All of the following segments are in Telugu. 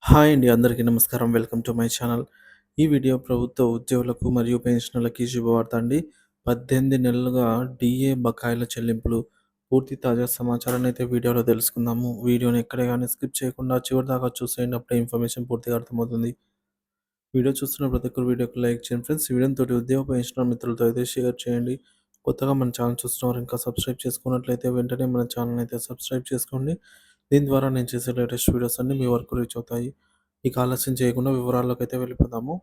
హాయ్ అండి. అందరికీ నమస్కారం. Welcome to my channel. ఈ వీడియో ప్రభుత్వ ఉద్యోగులకు మరియు పెన్షనర్లకి శుభవార్త అండి. 18 నెలలుగా డీఏ బకాయిల చెల్లింపులు. పూర్తి తాజా సమాచారాన్ని అయితే వీడియోలో తెలుసుకుందాము. వీడియోని ఎక్కడ గాని స్కిప్ చేయకుండా చివరిదాకా చూసేయండి. అప్పుడే ఇన్ఫర్మేషన్ పూర్తిగా అర్థమవుతుంది. వీడియో చూస్తున్న ప్రతి ఒక్కరు వీడియోకి లైక్ చేయండి ఫ్రెండ్స్. ఈ వీడియోతోటి ఉద్యోగ పెన్షనర్ మిత్రులతో అయితే షేర్ చేయండి. కొత్తగా మన ఛానల్ చూస్తున్నవారు ఇంకా సబ్స్క్రైబ్ చేసుకున్నట్లయితే వెంటనే మన ఛానల్ అయితే సబ్స్క్రైబ్ చేసుకోండి. దీని ద్వారా నేను చేసే లేటెస్ట్ వీడియోస్ అన్నీ మీ వరకు రీచ్ అవుతాయి. ఇక ఆలస్యం చేయకుండా వివరాల్లోకైతే వెళ్ళిపోదాము.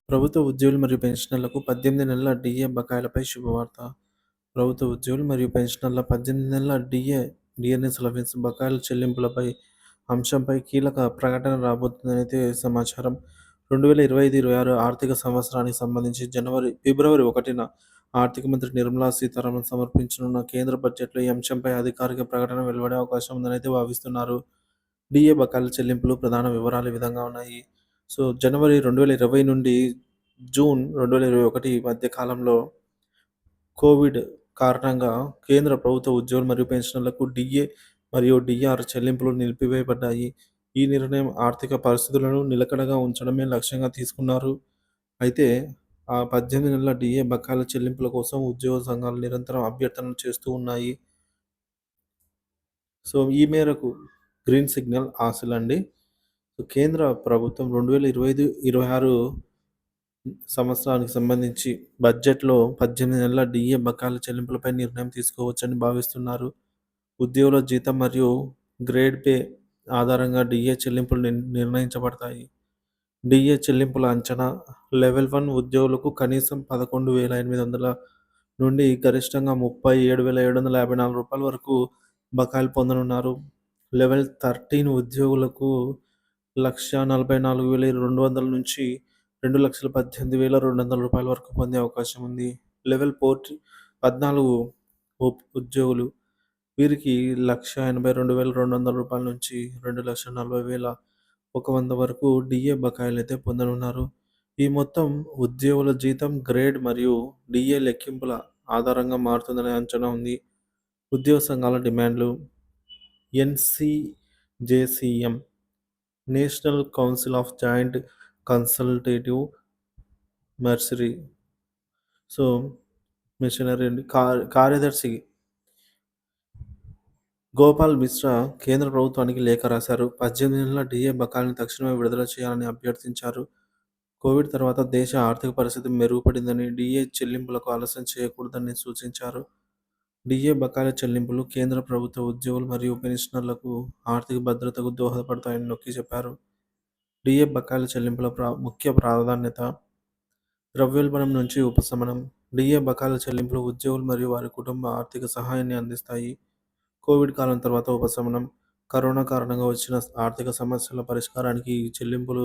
ప్రభుత్వ ఉద్యోగులు మరియు పెన్షనర్లకు 18 నెలల డీఏ బకాయిలపై శుభవార్త. ప్రభుత్వ ఉద్యోగులు మరియు పెన్షనర్ల 18 నెలల డిఎన్ఎస్ అలవెన్స్ బకాయిల చెల్లింపులపై అంశంపై కీలక ప్రకటన రాబోతుందనైతే సమాచారం. 2025-26 ఆర్థిక సంవత్సరానికి సంబంధించి ఫిబ్రవరి 1న ఆర్థిక మంత్రి నిర్మలా సీతారామన్ సమర్పించనున్న కేంద్ర బడ్జెట్‌లో ఈ అంశంపై అధికారిక ప్రకటన వెలువడే అవకాశం ఉందనైతే భావిస్తున్నారు. డీఏ బకాయిల చెల్లింపులు ప్రధాన వివరాలు ఈ విధంగా ఉన్నాయి. సో, జనవరి 2020 నుండి జూన్ 2021 మధ్య కాలంలో కోవిడ్ కారణంగా కేంద్ర ప్రభుత్వ ఉద్యోగులు మరియు పెన్షనర్లకు డీఏ మరియు డీఆర్ చెల్లింపులు నిలిపివేయబడ్డాయి. ఈ నిర్ణయం ఆర్థిక పరిస్థితులను నిలకడగా ఉంచడమే లక్ష్యంగా తీసుకున్నారు. అయితే ఆ 18 నెలల డీఏ బకాయిల చెల్లింపుల కోసం ఉద్యోగ సంఘాలు నిరంతరం అభ్యర్థనలు చేస్తూ ఉన్నాయి. సో, ఈ మేరకు గ్రీన్ సిగ్నల్ ఆశలండి. సో, కేంద్ర ప్రభుత్వం 2025, 26 సంవత్సరానికి సంబంధించి బడ్జెట్‌లో 18 నెలల డీఏ బకాయిల చెల్లింపులపై నిర్ణయం తీసుకోవచ్చని భావిస్తున్నారు. ఉద్యోగుల జీతం మరియు గ్రేడ్ పే ఆధారంగా డీఏ చెల్లింపులు నిర్ణయించబడతాయి. డీఏ చెల్లింపుల అంచనా లెవెల్ 1 ఉద్యోగులకు కనీసం 11,800 నుండి గరిష్టంగా రూ. 37,754 వరకు బకాయిలు పొందనున్నారు. లెవెల్ 13 ఉద్యోగులకు రూ. 1,44,200 నుంచి రూ. 2,18,200 వరకు పొందే అవకాశం ఉంది. లెవెల్ 14 ఉద్యోగులు వీరికి రూ. 1,82,200 నుంచి రూ. 2,40,100 వరకు డీఏ బకాయిలైతే పొందనున్నారు. ఈ మొత్తం ఉద్యోగుల జీతం, గ్రేడ్ మరియు డీఏ లెక్కింపుల ఆధారంగా మారుతుందనే అంచనా ఉంది. ఉద్యోగ సంఘాల డిమాండ్లు NCJCM national council of joint consultative మెర్సరీ సో, మిషనరీ అండి. కార్యదర్శి గోపాల్ మిశ్రా కేంద్ర ప్రభుత్వానికి లేఖ రాశారు. 18 నెలల డీఏ బకాయిలను తక్షణమే విడుదల చేయాలని అభ్యర్థించారు. కోవిడ్ తర్వాత దేశ ఆర్థిక పరిస్థితి మెరుగుపడిందని, డీఏ చెల్లింపులకు ఆలస్యం చేయకూడదని సూచించారు. డీఏ బకాయిల చెల్లింపులు కేంద్ర ప్రభుత్వ ఉద్యోగులు మరియు పెన్షనర్లకు ఆర్థిక భద్రతకు దోహదపడతాయని నొక్కి చెప్పారు. డీఏ బకాయిల చెల్లింపుల ముఖ్య ప్రాధాన్యత ద్రవ్యోల్బణం నుంచి ఉపశమనం. డీఏ బకాయిల చెల్లింపులు ఉద్యోగులు మరియు వారి కుటుంబ ఆర్థిక సహాయాన్ని అందిస్తాయి. కోవిడ్ కాలం తర్వాత ఉపశమనం. కరోనా కారణంగా వచ్చిన ఆర్థిక సమస్యల పరిష్కారానికి ఈ చెల్లింపులు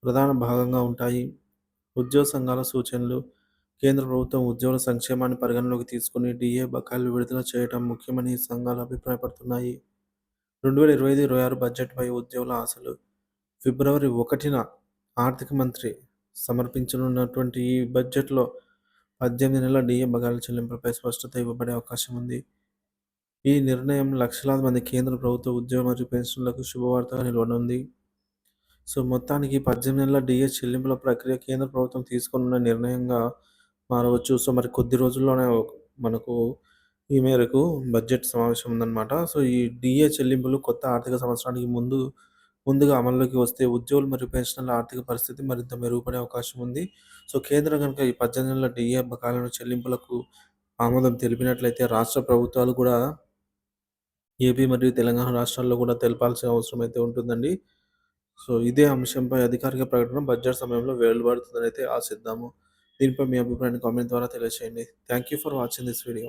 ప్రధాన భాగంగా ఉంటాయి. ఉద్యోగ సంఘాల సూచనలు కేంద్ర ప్రభుత్వం ఉద్యోగుల సంక్షేమాన్ని పరిగణలోకి తీసుకుని డీఏ బకాయిలు విడుదల చేయడం ముఖ్యమని సంఘాలు అభిప్రాయపడుతున్నాయి. 2025-26 బడ్జెట్‌పై ఉద్యోగుల ఆశలు ఫిబ్రవరి 1న ఆర్థిక మంత్రి సమర్పించనున్నటువంటి ఈ బడ్జెట్‌లో 18 నెలల డీఏ బకాయిల చెల్లింపులపై స్పష్టత ఇవ్వబడే అవకాశం ఉంది. ఈ నిర్ణయం లక్షలాది మంది కేంద్ర ప్రభుత్వ ఉద్యోగులు మరియు పెన్షనర్లకు శుభవార్తగా నిలవనుంది. సో, మొత్తానికి 18 నెలల డీఏ చెల్లింపుల ప్రక్రియ కేంద్ర ప్రభుత్వం తీసుకున్న నిర్ణయంగా మారవచ్చు. సో, మరి కొద్ది రోజుల్లోనే మనకు ఈ మేరకు బడ్జెట్ సమావేశం ఉందన్నమాట. సో, ఈ డీఏ చెల్లింపులు కొత్త ఆర్థిక సంవత్సరానికి ముందుగా అమల్లోకి వస్తే ఉద్యోగులు మరియు పెన్షనర్ల ఆర్థిక పరిస్థితి మరింత మెరుగుపడే అవకాశం ఉంది. సో, కేంద్రం గనుక ఈ 18 నెలల డీఏ బకాయిలను చెల్లింపులకు ఆమోదం తెలిపినట్లయితే రాష్ట్ర ప్రభుత్వాలు కూడా ఏపీ మరియు తెలంగాణ రాష్ట్రాల్లో కూడా తెలపాల్సిన అవసరం అయితే ఉంటుందండి. సో, ఇదే అంశంపై అధికారిక ప్రకటన బడ్జెట్ సమయంలో వెలువడుతుందనైతే ఆశిద్దాము. దీనిపై మీ అభిప్రాయాన్ని కామెంట్ ద్వారా తెలియజేయండి. Thank you for watching this video.